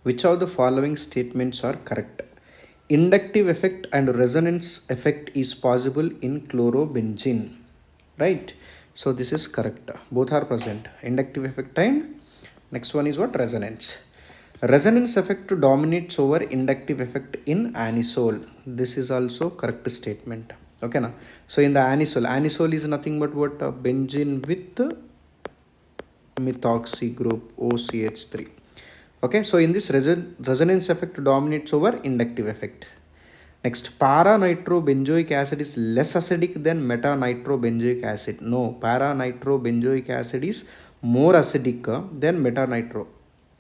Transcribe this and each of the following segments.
Which of the following statements are correct? Inductive effect and resonance effect is possible in chlorobenzene, right? So this is correct. Both are present. Inductive effect and next one is what? Resonance. Resonance effect dominates over inductive effect in anisole. This is also correct statement. Okay, na? So in the anisole is nothing but what? Benzene with methoxy group OCH3. Okay, so in this resonance effect dominates over inductive effect. Next, para-nitrobenzoic acid is less acidic than meta-nitrobenzoic acid. No, para-nitrobenzoic acid is more acidic than meta-nitro.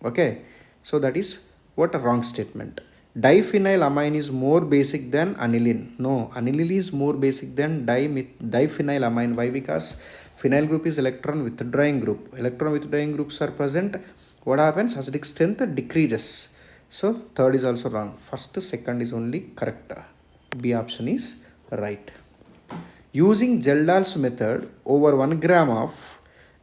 Okay, so that is what a wrong statement. Diphenylamine is more basic than aniline. No, aniline is more basic than diphenylamine. Why? Because phenyl group is electron withdrawing group. Electron withdrawing groups are present. What happens? Acidic strength decreases. So third is also wrong. First, second is only correct. B option is right. Using Geldar's method over 1 gram of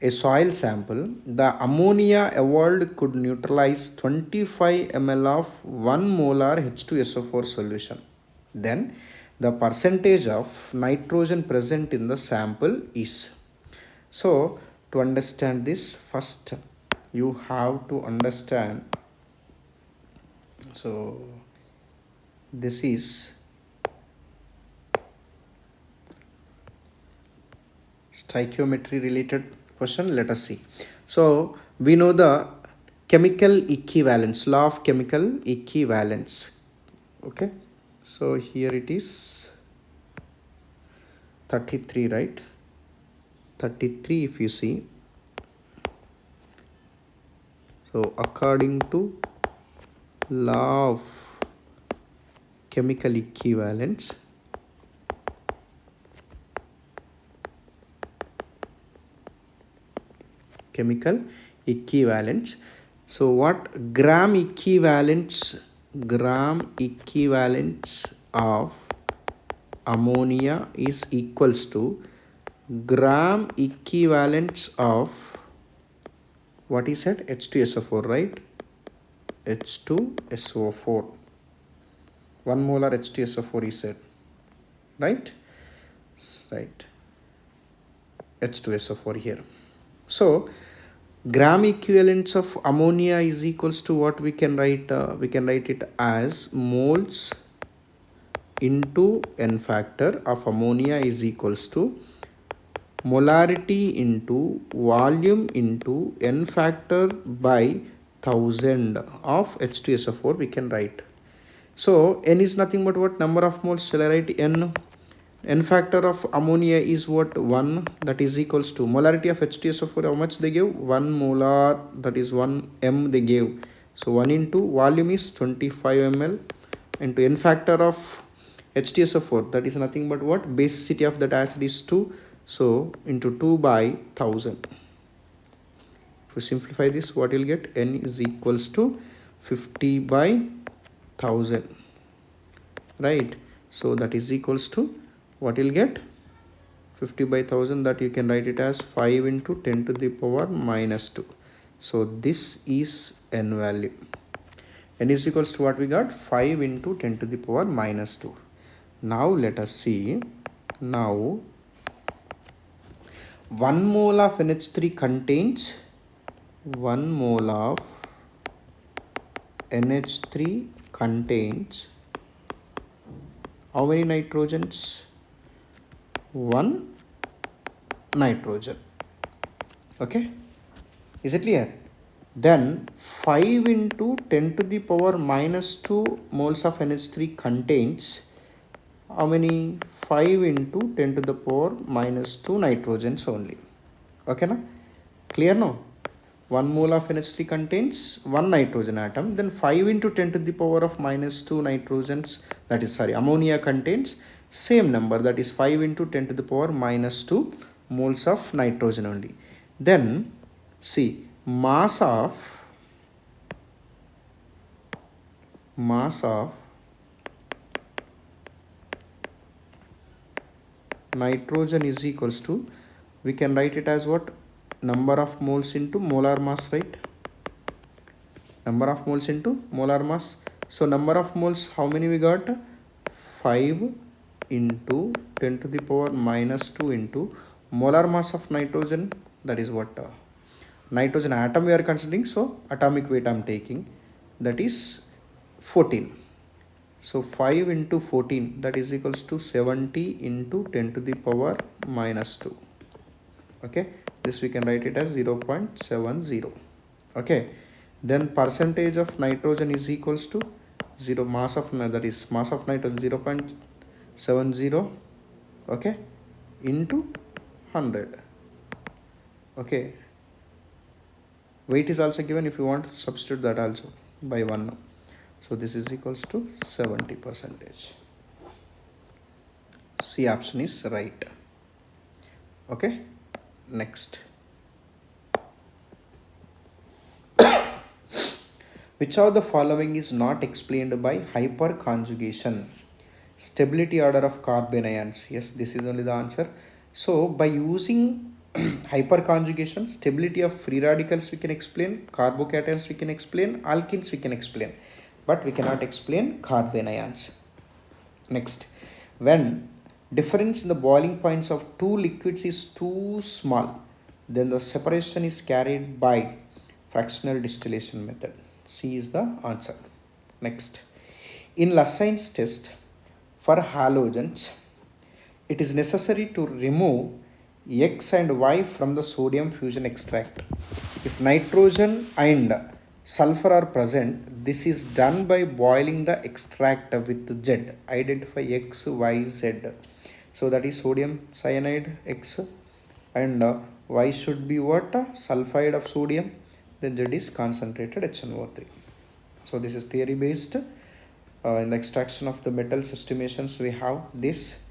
a soil sample, the ammonia evolved could neutralize 25 ml of 1 molar H2SO4 solution. Then the percentage of nitrogen present in the sample is. So to understand this, first you have to understand. So this is stoichiometry related question. Let us see. So we know the chemical equivalence, law of chemical equivalence. Okay, so here it is 33, right? 33 if you see. So according to law of chemical equivalence, so what gram equivalence of ammonia is equals to gram equivalence of what is that? H2SO4, right? H2SO4, 1 molar H2SO4 is said, right? H2SO4 here. So gram equivalence of ammonia is equals to what we can write? We can write it as moles into n factor of ammonia is equals to molarity into volume into n factor by 1000 of H2SO4 we can write. So n is nothing but what? Number of moles. Shall I write n? N factor of ammonia is what? 1. That is equals to molarity of H2SO4. How much they give? 1 molar. That is 1 m they gave. So 1 into volume is 25 ml into n factor of H2SO4. That is nothing but what? Basicity of that acid is 2. So into 2 by 1000. If you simplify this, what you'll get? N is equals to 50 by 1000. Right? So that is equals to what you'll get? 50 by 1000, that you can write it as 5 into 10 to the power minus 2. So this is n value. N is equals to what we got? 5 into 10 to the power minus 2. Now let us see. Now 1 mole of NH3 contains 1 mole of NH3 contains how many nitrogens? 1 nitrogen. Okay, is it clear? Then 5 into 10 to the power minus 2 moles of NH3 contains how many? 5 into 10 to the power minus 2 nitrogens only. Okay, na? Clear now? 1 mole of NH3 contains 1 nitrogen atom. Then 5 into 10 to the power of minus 2 nitrogens, that is ammonia contains same number, that is 5 into 10 to the power minus 2 moles of nitrogen only. Then see, mass of nitrogen is equals to, we can write it as what? Number of moles into molar mass, right? number of moles into molar mass. So number of moles, how many we got? 5 into 10 to the power minus 2 into molar mass of nitrogen, that is what nitrogen atom we are considering, so atomic weight I am taking, that is 14. So 5 into 14, that is equals to 70 into 10 to the power minus 2. Okay, this we can write it as 0.70. Okay, then percentage of nitrogen is equals to 0, mass of, that is mass of nitrogen 0.70, okay, into 100. Okay, weight is also given, if you want substitute that also by 1. So this is equals to 70%. C option is right. Okay, next. Which of the following is not explained by hyperconjugation? Stability order of carbon ions. Yes, this is only the answer. So by using hyperconjugation, stability of free radicals we can explain, carbocations we can explain, alkenes we can explain, but we cannot explain carbon ions. Next, when difference in the boiling points of two liquids is too small, then the separation is carried by fractional distillation method. C is the answer. Next, in Lassane's test for halogens, it is necessary to remove X and Y from the sodium fusion extract. If nitrogen and sulfur are present, this is done by boiling the extract with Z. Identify X, Y, Z. So that is sodium cyanide X, and Y should be what? Sulfide of sodium. Then Z is concentrated HNO3. So this is theory based. In the extraction of the metals estimations we have this.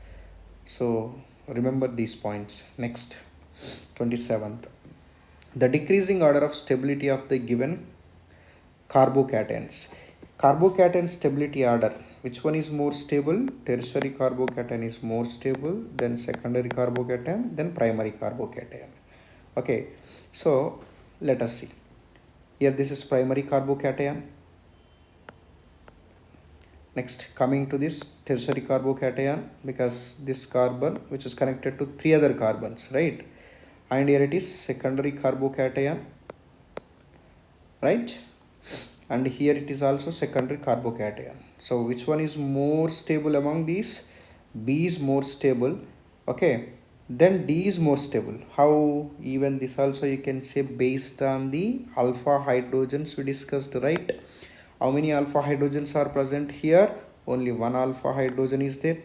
So remember these points. Next, 27th. The decreasing order of stability of the given carbocations. Carbocation stability order. Which one is more stable? Tertiary carbocation is more stable, then secondary carbocation, then primary carbocation. Okay, so let us see. Here this is primary carbocation. Next, coming to this tertiary carbocation, because this carbon which is connected to 3 other carbons, right? And here it is secondary carbocation, right? And here it is also secondary carbocation. So which one is more stable among these? B is more stable. Okay, then D is more stable. How? Even this also you can say based on the alpha hydrogens we discussed, right? How many alpha hydrogens are present here? Only one alpha hydrogen is there.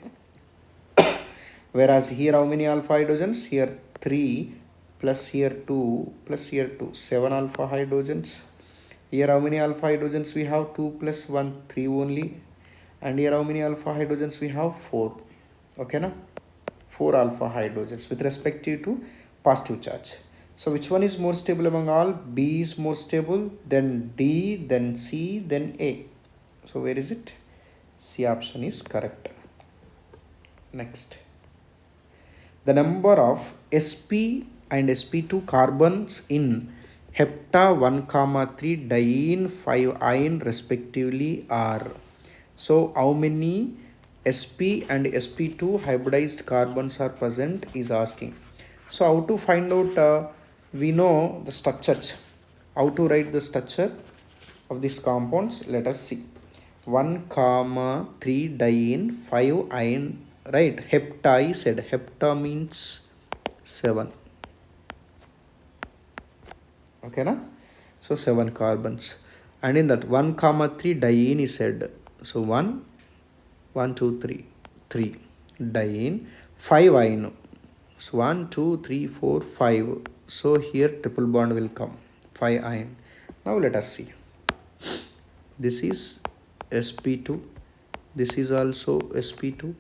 Whereas here how many alpha hydrogens? Here 3 plus here 2 plus here 2. 7 alpha hydrogens. Here how many alpha hydrogens we have? 2 plus 1, 3 only. And here how many alpha hydrogens we have? 4. Okay, na? 4 alpha hydrogens with respect to positive charge. So which one is more stable among all? B is more stable, then D, then C, then A. So where is it? C option is correct. Next, the number of sp and sp2 carbons in hepta 1, 3 diene 5 ine respectively are. So how many sp and sp2 hybridized carbons are present is asking. So how to find out? We know the structures. How to write the structure of these compounds? Let us see. 1, 3 diene 5 ine, right? Hepta, I said hepta means 7. Okay, na? So 7 carbons. And in that 1, 3 diene is said. So 1, 2, 3, 3 diene, 5 ine. So 1, 2, 3, 4, 5. So here triple bond will come, 5 ion. Now let us see. This is sp2. This is also sp2.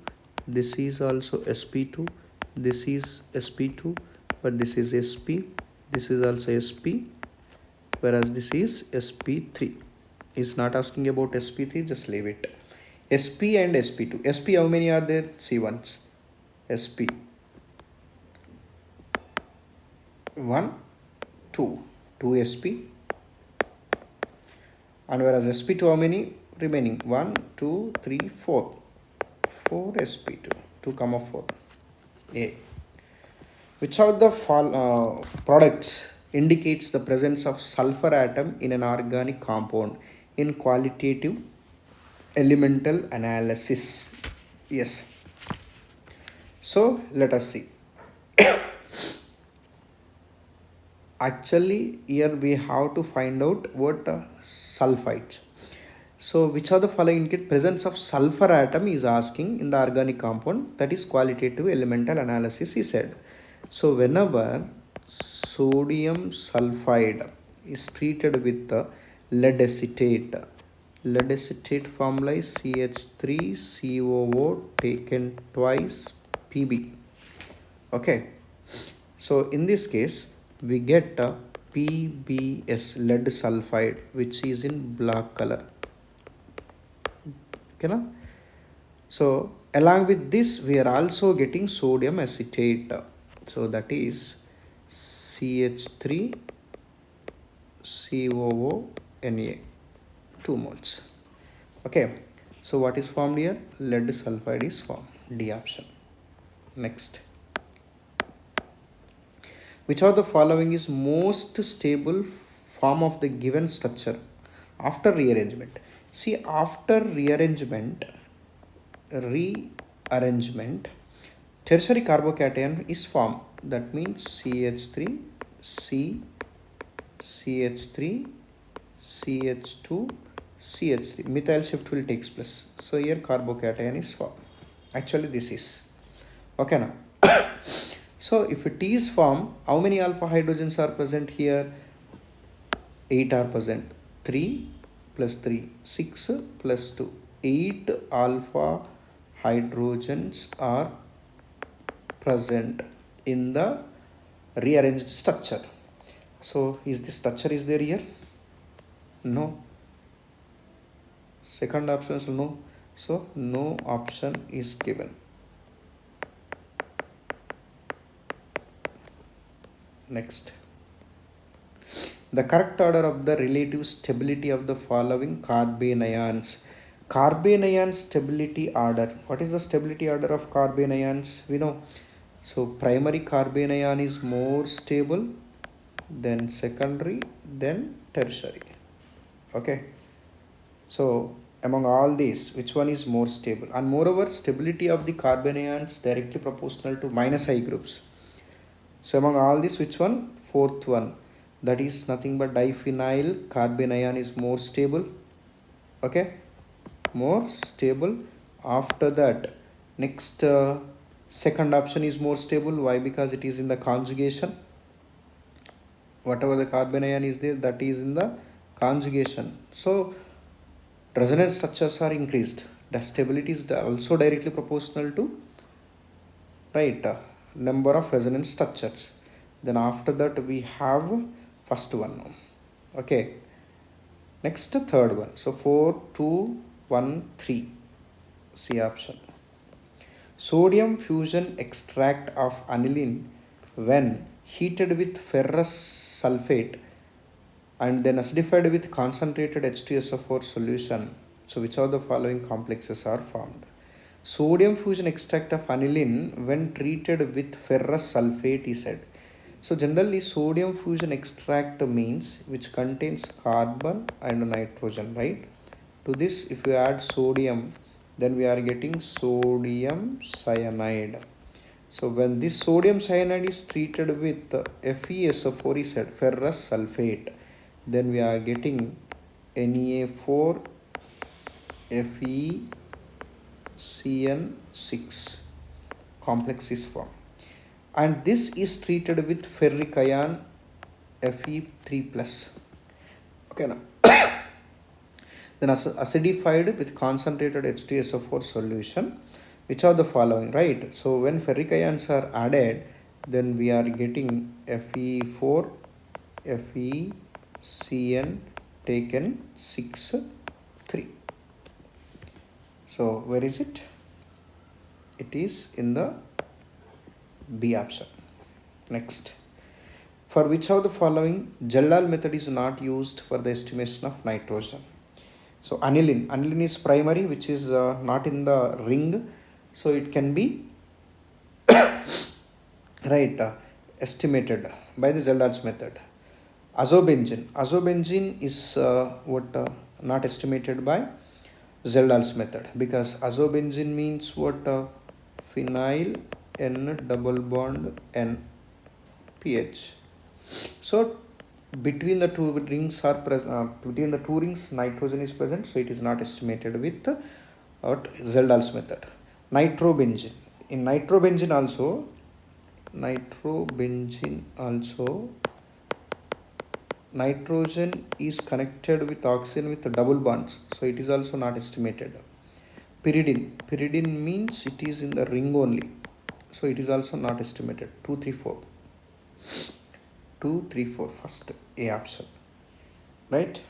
This is also sp2. This is sp2. But this is sp. This is also sp. Whereas this is sp3. Is not asking about sp3. Just leave it. sp and sp2. sp how many are there? See once. sp 1, 2, 2 sp, And whereas sp2 how many remaining? 1 2 3 4. 4 sp2, 2 comma 4. A. Which of the products indicates the presence of sulfur atom in an organic compound in qualitative elemental analysis? Yes. So let us see. Actually, here we have to find out what sulfides. So which of the following indicate presence of sulfur atom is asking in the organic compound, that is qualitative elemental analysis, he said. So whenever sodium sulfide is treated with lead acetate formula is CH3COO taken twice Pb. Okay, so in this case we get PbS, lead sulfide, which is in black color. Okay, na? So along with this we are also getting sodium acetate, so that is CH3COO Na, 2 moles. Okay, so what is formed here? Lead sulfide is formed. D option. Next, which of the following is most stable form of the given structure after rearrangement? See, after rearrangement, tertiary carbocation is formed. That means CH3, CH3, CH2, CH3. Methyl shift will takes place. So here carbocation is formed. Actually this is. Okay now. So if it is formed, how many alpha hydrogens are present here? 8 are present. 3 plus 3, 6 plus 2, 8 alpha hydrogens are present in the rearranged structure. So is this structure is there here? No. Second option is no. So no option is given. Next, the correct order of the relative stability of the following carbene ions. Carbene ion stability order. What is the stability order of carbene ions? We know. So primary carbene ion is more stable, then secondary, then tertiary. Okay. So among all these, which one is more stable? And moreover, stability of the carbene ions directly proportional to minus I groups. So among all these, which one? Fourth one, that is nothing but diphenyl carbene ion is more stable. Okay, more stable. After that, next second option is more stable. Why? Because it is in the conjugation. Whatever the carbene ion is there, that is in the conjugation. So resonance structures are increased. The stability is also directly proportional to, right, number of resonance structures. Then after that we have first one. Okay, next third one. So 4 2 1 3, C option. Sodium fusion extract of aniline when heated with ferrous sulfate and then acidified with concentrated H2SO4 solution. So which of the following complexes are formed? Sodium fusion extract of aniline when treated with ferrous sulfate is said. So generally sodium fusion extract means which contains carbon and nitrogen, right? To this if you add sodium, then we are getting sodium cyanide. So when this sodium cyanide is treated with FeSO4 is said, ferrous sulfate, then we are getting Na4 FeCN6 complex is formed, and this is treated with ferric ion Fe3 plus. Okay, now then acidified with concentrated H2SO4 solution. Which are the following, right? So when ferric ions are added, then we are getting Fe4 FeCN taken 6 3. So where is it? It is in the B option. Next, For which of the following Geldal method is not used for the estimation of nitrogen? So aniline is primary, which is not in the ring, so it can be right estimated by the Geldal's method. Azobenzene is what not estimated by Geldal's method, because azobenzene means what phenyl N double bond N pH. So between the two rings are present, between the two rings nitrogen is present, so it is not estimated with Geldal's method. Nitrobenzene, in nitrobenzene also nitrogen is connected with oxygen with double bonds, so it is also not estimated. Pyridine means it is in the ring only, so it is also not estimated. 2 3 4 first A option, right?